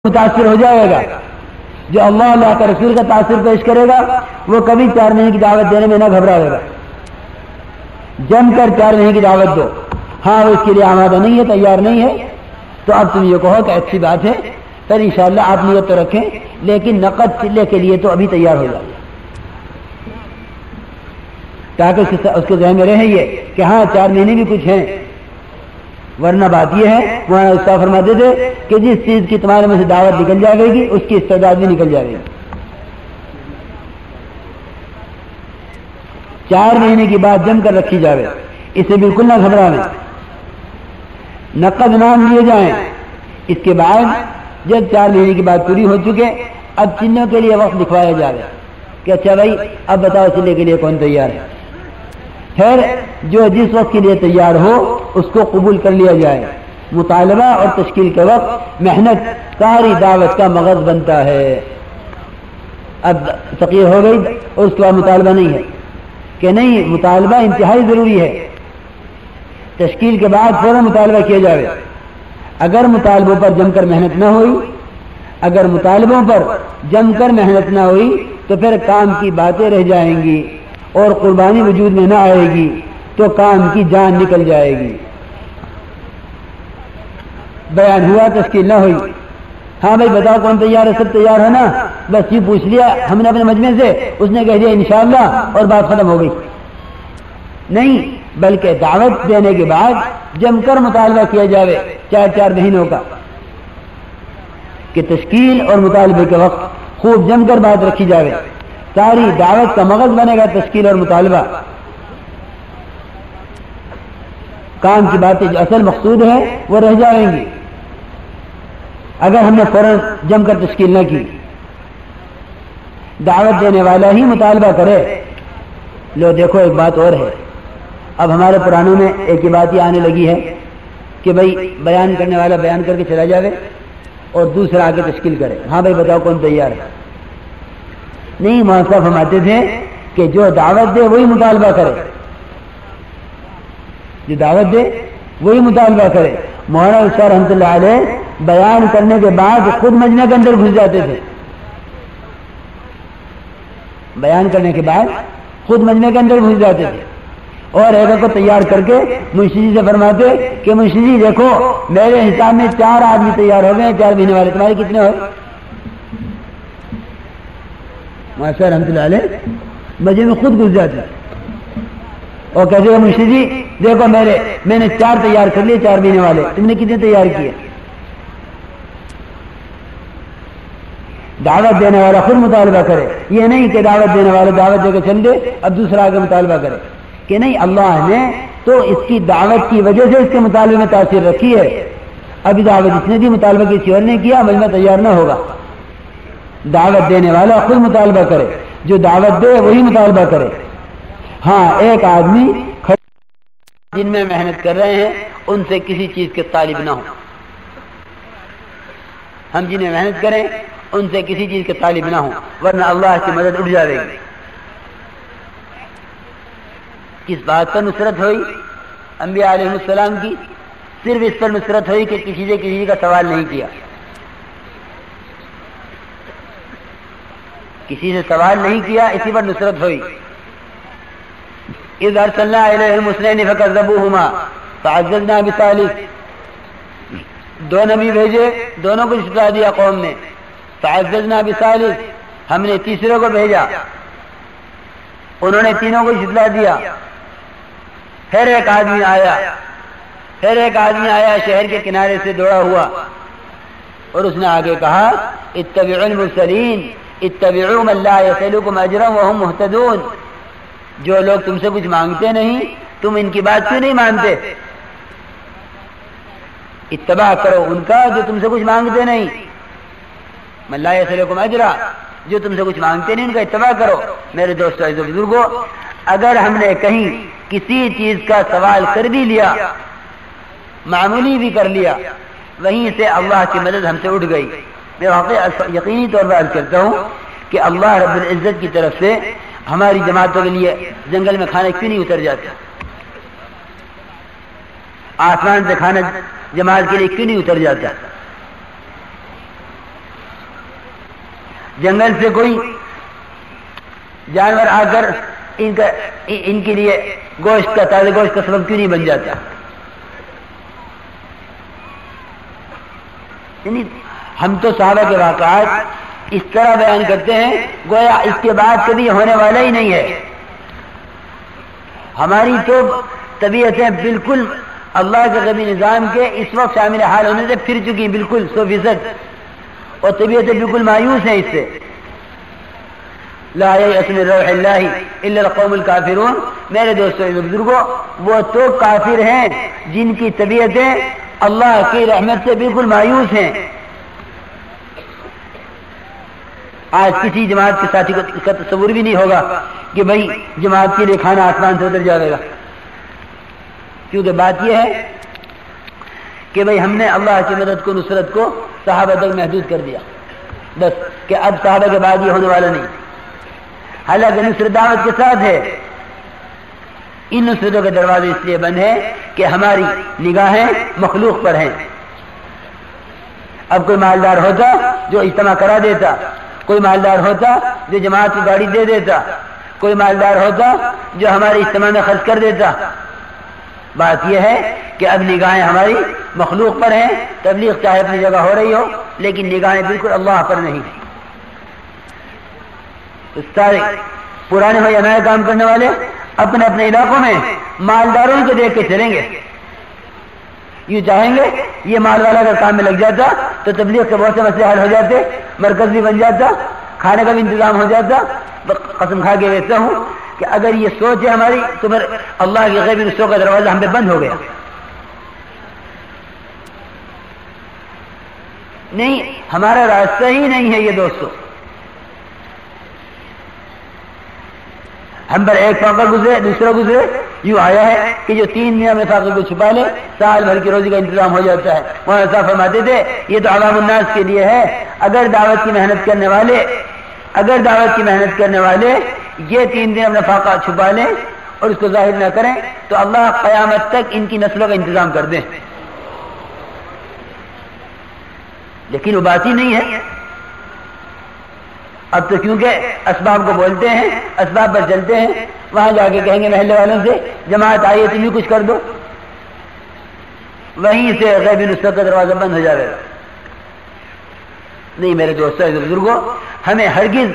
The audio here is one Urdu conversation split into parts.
متاثر ہو جائے گا. جو اللہ کا رسول کا تاثر پیش کرے گا وہ کبھی 4 مہینے کی دعوت دینے میں نہ گھبرائے گا. جم کر 4 مہینے کی دعوت دو. ہاں وہ اس کے لیے آمادہ نہیں ہے, تیار نہیں ہے, تو اب تم یہ کہو کہ اچھی بات ہے, پھر انشاءاللہ آپ نیت تو رکھیں, لیکن نقد سلے کے لیے تو ابھی تیار ہو جائے, تاکہ اس کے ذہن میں رہے یہ کہ ہاں 4 مہینے بھی کچھ ہیں. ورنہ بات یہ ہے, مولانا استاد فرماتے تھے کہ جس چیز کی تمہارے میں سے دعوت نکل جائے گی اس کی استعداد بھی نکل جائے گی. 4 مہینے کی بات جم کر رکھی جائے, اسے بالکل نہ گھبرانے, نقد نام لیے جائیں. اس کے بعد جب 4 مہینے کی بات پوری ہو چکے, اب چنوں کے لیے وقت دکھوایا جائے کہ اچھا بھائی اب بتاؤ چلنے کے لیے کون تیار ہے. پھر جو جس وقت کے لیے تیار ہو اس کو قبول کر لیا جائے. مطالبہ اور تشکیل کے وقت محنت ساری دعوت کا مغز بنتا ہے. اب تقریر ہو گئی اور اس کے بعد مطالبہ نہیں ہے کہ نہیں, مطالبہ انتہائی ضروری ہے. تشکیل کے بعد فوراً مطالبہ کیا جائے. اگر مطالبوں پر جم کر محنت نہ ہوئی, اگر مطالبوں پر جم کر محنت نہ ہوئی تو پھر کام کی باتیں رہ جائیں گی اور قربانی وجود میں نہ آئے گی تو کام کی جان نکل جائے گی. بیان ہوا, تشکیل نہ ہوئی, ہاں بھائی بتاؤ کون تیار ہے, سب تیار ہے نا, بس یہ پوچھ لیا ہم نے اپنے مجمع سے, اس نے کہہ دیا انشاءاللہ اور بات ختم ہو گئی. نہیں, بلکہ دعوت دینے کے بعد جم کر مطالبہ کیا جائے 4 مہینوں کا, کہ تشکیل اور مطالبے کے وقت خوب جم کر بات رکھی جائے. ساری دعوت کا مغز بنے گا تشکیل اور مطالبہ. کام کی باتیں جو اصل مقصود ہے وہ رہ جائیں گی اگر ہم نے فوراً جم کر تشکیل نہ کی. دعوت دینے والا ہی مطالبہ کرے. لو دیکھو ایک بات اور ہے, اب ہمارے پرانوں میں ایک ہی بات یہ آنے لگی ہے کہ بھائی بیان کرنے والا بیان کر کے چلا جائے اور دوسرا آگے تشکیل کرے. ہاں بھائی بتاؤ کون تیار ہے. نہیں, مولانا صاحب فرماتے تھے کہ جو دعوت دے وہی مطالبہ کرے, جو دعوت دے وہی مطالبہ کرے. مولانا استاد رحمۃ اللہ علیہ بیان کرنے کے بعد خود مجمع کے اندر گھس جاتے تھے. بیان کرنے کے بعد خود مجمع کے اندر گھس جاتے تھے اور ایک کو تیار کر کے منشی جی سے فرماتے کہ منشی جی دیکھو میرے حساب میں 4 آدمی تیار ہو گئے, 4 مہینے والے, تمہارے کتنے ہوئے؟ ماشاء رحمۃ اللہ علیہ مجمع میں خود گھس جاتے اور کہتے ہیں منشی جی دیکھو میں نے 4 تیار کر لیے 4 مہینے والے, تم نے کتنے تیار کیے؟ دعوت دینے والا خود مطالبہ کرے, یہ نہیں کہ دعوت دینے والا دعوت دے کے چل دے اب دوسرا آگے مطالبہ کرے کہ نہیں, اللہ نے تو اس کی دعوت کی وجہ سے اس کے مطالبے میں تاثیر رکھی ہے. ابھی دعوت اس نے دی, مطالبہ کسی اور نے کیا, مجمع تیار نہ ہوگا. دعوت دینے والا خود مطالبہ کرے, جو دعوت دے وہی مطالبہ کرے. ہاں ایک آدمی جن میں محنت کر رہے ہیں ان سے کسی چیز کے طالب نہ ہو. ہم جنہیں محنت کریں ان سے کسی چیز کے طالب نہ ہوں, ورنہ اللہ کی مدد اٹھ جائے گی. کس بات پر نصرت ہوئی؟ انبیاء علیہ السلام کی صرف اس پر نصرت ہوئی کہ کسی کا سوال نہیں کیا, کسی سے سوال نہیں کیا, اسی پر نصرت ہوئی. اذ ارسلنا الیہم اثنین فکذبوہما فعززنا بثالث, 2 نبی بھیجے, دونوں کو جھٹلا دیا قوم نے. فعززنا بثالث, ہم نے تیسرے کو بھیجا, انہوں نے تینوں کو جھٹلا دیا. پھر ایک آدمی آیا شہر کے کنارے سے دوڑا ہوا اور اس نے آگے کہا اتبعوا المرسلین اتبعوا من لا يسألكم اجرا وهم مهتدون. جو لوگ تم سے کچھ مانگتے نہیں تم ان کی بات کیوں نہیں مانتے؟ اتباع کرو ان کا جو تم سے کچھ مانگتے نہیں. من لا يسألكم اجرا, جو تم سے کچھ مانگتے نہیں ان کا اتباع کرو. میرے دوستو عزیزو بزرگو, اگر ہم نے کہیں کسی چیز کا سوال کر بھی لیا, معمولی بھی کر لیا, وہیں سے اللہ کی مدد ہم سے اٹھ گئی. میں واقعی یقینی طور پر عرض کرتا ہوں کہ اللہ رب العزت کی طرف سے ہماری جماعتوں کے لیے جنگل میں کھانا کیوں نہیں اتر جاتا؟ آسمان سے کھانا جماعت کے لیے کیوں نہیں اتر جاتا؟ جنگل سے کوئی جانور آ کر ان کے لیے گوشت کا تازہ گوشت کا سبب کیوں نہیں بن جاتا؟ یعنی ہم تو صحابہ کے واقعات اس طرح بیان کرتے ہیں گویا اس کے بعد کبھی ہونے والا ہی نہیں ہے. ہماری تو طبیعتیں بالکل اللہ کے غیبی نظام کے اس وقت شامل حال ہونے سے پھر چکی بالکل 100%، اور طبیعتیں بالکل مایوس ہیں اس سے. لا یأس من روح اللہ الا القوم الکافرون. میرے دوستوں بزرگوں، وہ تو کافر ہیں جن کی طبیعتیں اللہ کی رحمت سے بالکل مایوس ہیں. آج کسی جماعت کے ساتھی کو اس کا تصور بھی نہیں ہوگا کہ بھائی جماعت کے لیے کھانا آسمان سے اتر جائے گا، کیونکہ بات یہ ہے کہ بھائی ہم نے اللہ کی مدد کو نصرت کو صحابہ تک محدود کر دیا بس، کہ اب صحابہ کے بعد یہ ہونے والا نہیں. حالانکہ نصرت دعوت کے ساتھ ہے. ان نصرتوں کے دروازے اس لیے بند ہیں کہ ہماری نگاہیں مخلوق پر ہیں. اب کوئی مالدار ہوتا جو اجتماع کرا دیتا، کوئی مالدار ہوتا جو جماعت کی گاڑی دے دیتا، کوئی مالدار ہوتا جو ہمارے اجتماع میں خرچ کر دیتا. بات یہ ہے کہ اب نگاہیں ہماری مخلوق پر ہیں. تبلیغ چاہے اپنی جگہ ہو رہی ہو لیکن نگاہیں بالکل اللہ پر نہیں. تو سارے پرانے ہو یا نئے کام کرنے والے اپنے اپنے علاقوں میں مالداروں کو دیکھ کے چلیں گے. یوں چاہیں گے یہ مال والا اگر کام میں لگ جاتا تو تبلیغ کے بہت سے مسئلے حل ہو جاتے، مرکز بھی بن جاتا، کھانے کا بھی انتظام ہو جاتا. قسم کھا کے کہتا ہوں کہ اگر یہ سوچ ہے ہماری تو پھر اللہ کے غیبی نصرتوں کا دروازہ ہم پہ بند ہو گیا. نہیں، ہمارا راستہ ہی نہیں ہے یہ دوستو. ہم پر ایک فاقہ گزرے، دوسرا گزرے، یوں آیا ہے کہ جو 3 دن میں فاقے کو چھپا لے سال بھر کی روزی کا انتظام ہو جاتا ہے. مولانا صاحب فرماتے تھے یہ تو عوام الناس کے لیے ہے. اگر دعوت کی محنت کرنے والے یہ 3 دن اپنا فاقہ چھپا لیں اور اس کو ظاہر نہ کریں تو اللہ قیامت تک ان کی نسلوں کا انتظام کر دیں. لیکن وہ بات ہی نہیں ہے. اب تو کیونکہ اسباب کو بولتے ہیں، اسباب پر چلتے ہیں، وہاں جا کے کہیں گے محلے والوں سے جماعت آئیے تم بھی کچھ کر دو، وہیں سے غیبی نصرت کا دروازہ بند ہو جائے گا. نہیں میرے دوستوں بزرگوں، ہمیں ہرگز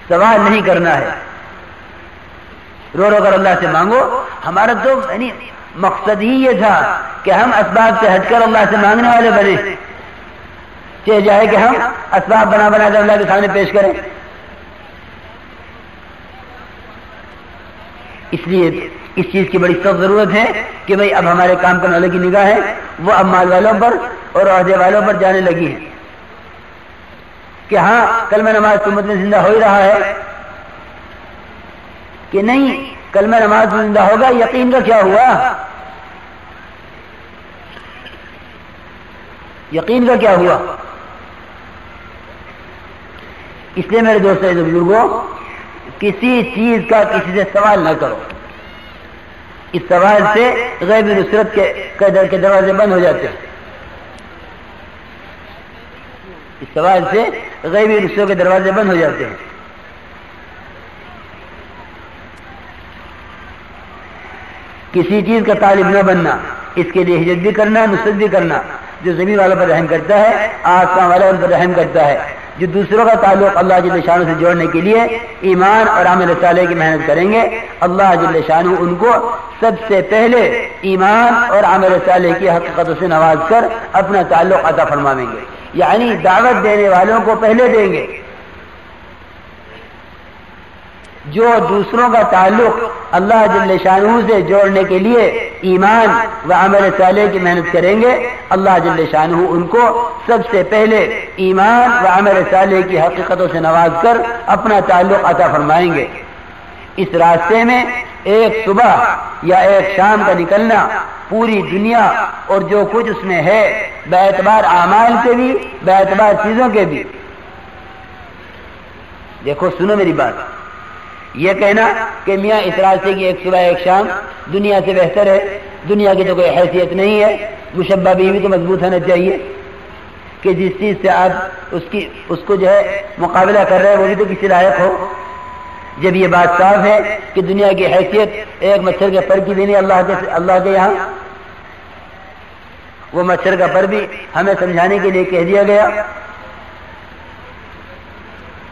سوال نہیں کرنا ہے. رو رو کر اللہ سے مانگو. ہمارا تو یعنی مقصد ہی یہ تھا کہ ہم اسباب سے ہٹ کر اللہ سے مانگنے والے بنے. چاہے جائے کہ ہم اسباب بنا بنا کر اللہ کے سامنے پیش کریں. اس لیے اس چیز کی بڑی سخت ضرورت ہے کہ بھئی اب ہمارے کام کرنے والے کی نگاہ ہے وہ اب مال والوں پر اور عہدے والوں پر جانے لگی ہے کہ ہاں کلمہ نماز امت میں زندہ ہو ہی رہا ہے کہ نہیں. کلمہ نماز میں زندہ ہوگا، یقین کا کیا ہوا؟ یقین کا کیا ہوا؟ اس لیے میرے دوستوں بزرگوں، کسی چیز کا کسی سے سوال نہ کرو. اس سوال سے غیبی نصرت کے دروازے بند ہو جاتے ہیں. اس سوال سے غیبی نصرت کے دروازے بند ہو جاتے ہیں. کسی چیز کا طالب نہ بننا، اس کے لیے ہجرت بھی کرنا، نصرت بھی کرنا. جو زمین والوں پر رحم کرتا ہے آسمان والوں پر رحم کرتا ہے. جو دوسروں کا تعلق اللہ جل شانہ سے جوڑنے کے لیے ایمان اور عمل صالح کی محنت کریں گے، اللہ جل شانہ ان کو سب سے پہلے ایمان اور عمل صالح کی حقیقتوں سے نواز کر اپنا تعلق عطا فرمائیں گے. یعنی دعوت دینے والوں کو پہلے دیں گے. جو دوسروں کا تعلق اللہ جل شانہ سے جوڑنے کے لیے ایمان و عمل صالح کی محنت کریں گے، اللہ جل شانہ ان کو سب سے پہلے ایمان و عمل صالح کی حقیقتوں سے نواز کر اپنا تعلق عطا فرمائیں گے. اس راستے میں ایک صبح یا ایک شام کا نکلنا پوری دنیا اور جو کچھ اس میں ہے باعتبار اعمال کے بھی باعتبار چیزوں کے بھی. دیکھو سنو میری بات، یہ کہنا کہ میاں اس راستے کی ایک صبح ایک شام دنیا سے بہتر ہے، دنیا کی تو کوئی حیثیت نہیں ہے، مشبہ بیوی تو مضبوط ہونا چاہیے کہ جس چیز سے آپ اس کو جو ہے مقابلہ کر رہے ہیں وہ بھی تو کسی لائق ہو. جب یہ بات صاف ہے کہ دنیا کی حیثیت ایک مچھر کے پر کی بھی نہیں اللہ کے یہاں، وہ مچھر کا پر بھی ہمیں سمجھانے کے لیے کہہ دیا گیا.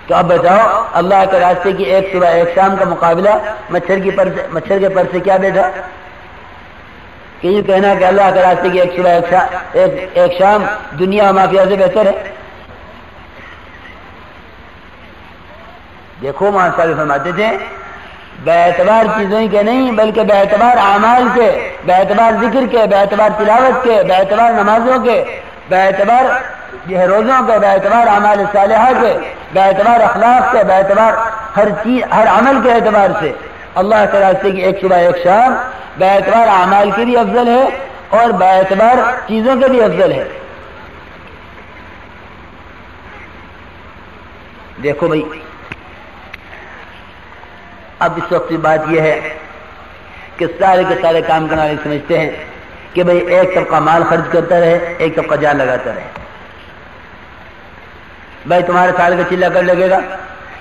تو اب بتاؤ اللہ کے راستے کی ایک صبح ایک شام کا مقابلہ مچھر کے پر سے کیا بیٹھا؟ کہ یہ کہنا کہ اللہ کے راستے کی ایک صبح ایک شام دنیا مافیا سے بہتر ہے. دیکھو وہاں صاحب فرماتے تھے بے اعتبار چیزوں کے نہیں بلکہ بے اعتبار اعمال کے، بے اعتبار ذکر کے، بے اعتبار تلاوت کے، بے اعتبار نمازوں کے، بے اعتبار روزوں کے، بے اعتبار اعمال صالحہ کے، بے اعتبار اخلاق کے، بے اعتبار ہر چیز ہر عمل کے اعتبار سے اللہ کے راستے کی ایک صبح ایک شام بے اعتبار اعمال کے بھی افضل ہے اور بے اعتبار چیزوں کے بھی افضل ہے. دیکھو بھائی اب اس وقت کی بات یہ ہے کہ سارے کے سارے کام کرنے والے سمجھتے ہیں کہ بھئی ایک طبقہ مال خرچ کرتا رہے ایک طبقہ جان لگاتا رہے. بھائی تمہارے سال کا چلہ کر لگے گا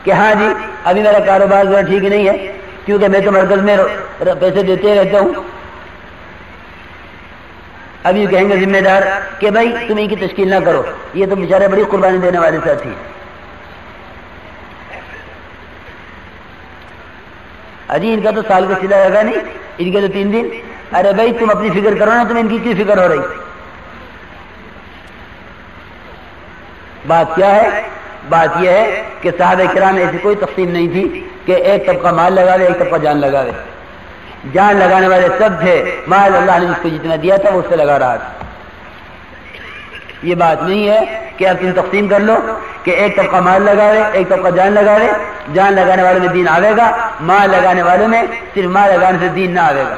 کہ ہاں جی ابھی میرا کاروبار ذرا ٹھیک نہیں ہے کیونکہ میں تو مرکز میں پیسے دیتے رہتا ہوں. ابھی کہیں گے ذمہ دار کہ بھائی تم ان کی تشکیل نہ کرو، یہ تو بیچارے بڑی قربانی دینے والے ساتھی ہیں. اجی ان کا تو سال کا چلہ لگا نہیں، ان کے تو 3 دن. ارے بھائی تم اپنی فکر کرو نا، تم ان کی کیوں فکر ہو رہی؟ بات کیا ہے؟ بات یہ ہے کہ صحابہ کرام ایسی کوئی تقسیم نہیں تھی کہ ایک طبقہ مال لگاوے ایک طبقہ جان لگاوے. جان لگانے والے سب تھے، مال اللہ نے جس کو جتنا دیا تھا وہ اس سے لگا رہا تھا. یہ بات نہیں ہے کہ اب تم تقسیم کر لو کہ ایک طبقہ مال لگاوے ایک طبقہ جان لگاوے. جان لگانے والوں میں دین آئے گا، مال لگانے والوں میں صرف مال لگانے سے دین نہ آئے گا.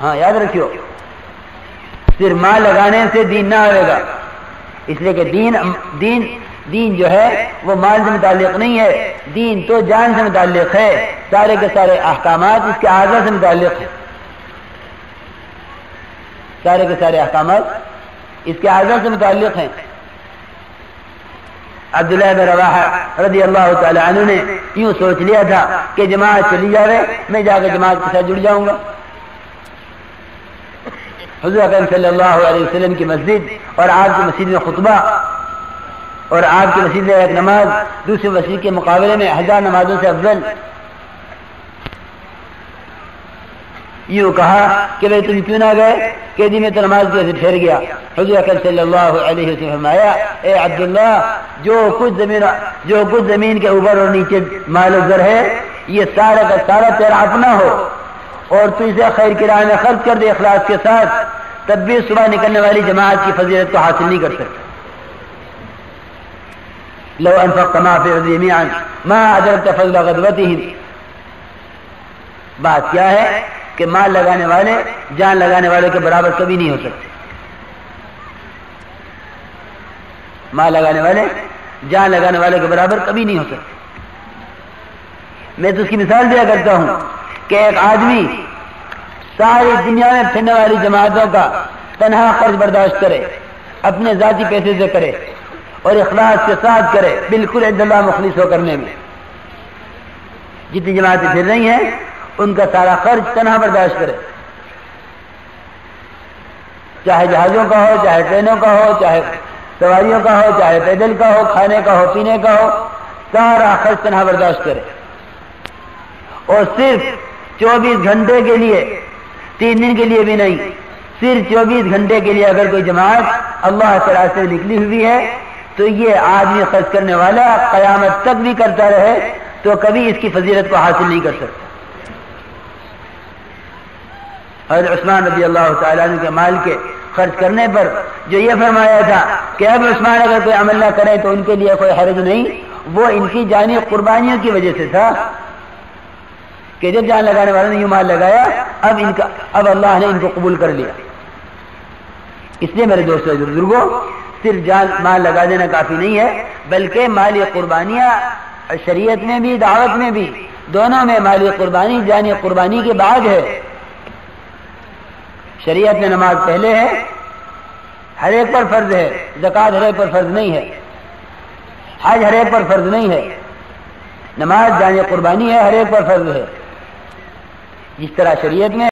ہاں یاد رکھیو، صرف مال لگانے سے دین نہ آئے گا. اس لیے کہ دین جو ہے وہ مال سے متعلق نہیں ہے، دین تو جان سے متعلق ہے. سارے کے سارے احکامات اس کے اعضاء سے متعلق ہیں. سارے کے سارے احکامات اس کے اعضاء سے متعلق ہیں. عبداللہ بن رواحہ رضی اللہ تعالی عنہ نے یوں سوچ لیا تھا کہ جماعت چلی جاوے میں جا کے جماعت کے ساتھ جڑ جاؤں گا. حضور اکرم صلی اللہ علیہ وسلم کی مسجد اور آپ کی مسجد میں خطبہ اور آپ کی مسجد میں ایک نماز دوسری مسجد کے مقابلے میں 1000 نمازوں سے افضل. یوں کہا کہ بھائی تم کیوں نہ گئے؟ کہ جی میں تو نماز کی وجہ سے ٹھہر گیا. حضور اکرم صلی اللہ علیہ وسلم فرمایا اے عبداللہ جو کچھ زمین کے اوپر اور نیچے مال و زر ہے یہ سارا کا سارا تیرا اپنا ہو اور تو اسے خیر کی راہ میں خرچ کر دے اخلاص کے ساتھ، تب بھی صبح نکلنے والی جماعت کی فضیلت کو حاصل نہیں کر سکتا. لو انفقت ما في الارض جميعا ما ادركت فضل غدوتهم. بات کیا ہے کہ مال لگانے والے جان لگانے والے کے برابر کبھی نہیں ہو سکتے. مال لگانے والے جان لگانے والے کے برابر کبھی نہیں ہو سکتے. میں تو اس کی مثال دیا کرتا ہوں کہ ایک آدمی ساری دنیا میں پھرنے والی جماعتوں کا تنہا خرچ برداشت کرے، اپنے ذاتی پیسے سے کرے اور اخلاص کے ساتھ کرے، بالکل عند اللہ مخلص ہو کرنے میں. جتنی جماعتیں پھر رہی ہیں ان کا سارا خرچ تنہا برداشت کرے، چاہے جہازوں کا ہو، چاہے ٹرینوں کا ہو، چاہے سواریوں کا ہو، چاہے پیدل کا ہو، کھانے کا ہو، پینے کا ہو، سارا خرچ تنہا برداشت کرے. اور صرف 24 گھنٹے کے لیے، 3 دن کے لیے بھی نہیں، صرف 24 گھنٹے کے لیے اگر کوئی جماعت اللہ کے راستے میں نکلی ہوئی ہے تو یہ آدمی خرچ کرنے والا قیامت تک بھی کرتا رہے تو کبھی اس کی فضیلت کو حاصل نہیں کر سکتا. حضرت عثمان رضی اللہ تعالیٰ عنہ کے مال کے خرچ کرنے پر جو یہ فرمایا تھا کہ اب عثمان اگر کوئی عمل نہ کرے تو ان کے لیے کوئی حرج نہیں، وہ ان کی جانی قربانیوں کی وجہ سے تھا کہ جب جان لگانے والوں نے یہ مال لگایا اب اللہ نے ان کو قبول کر لیا. اس لیے میرے دوستوں بزرگوں صرف جان مال لگا دینا کافی نہیں ہے بلکہ مالی قربانیاں شریعت میں بھی دعوت میں بھی دونوں میں مالی قربانی جانی قربانی کے بعد ہے. شریعت میں نماز پہلے ہے ہر ایک پر فرض ہے، زکوٰۃ ہر ایک پر فرض نہیں ہے، حج ہر ایک پر فرض نہیں ہے، نماز جان قربانی ہے ہر ایک پر فرض ہے. جس طرح شریعت میں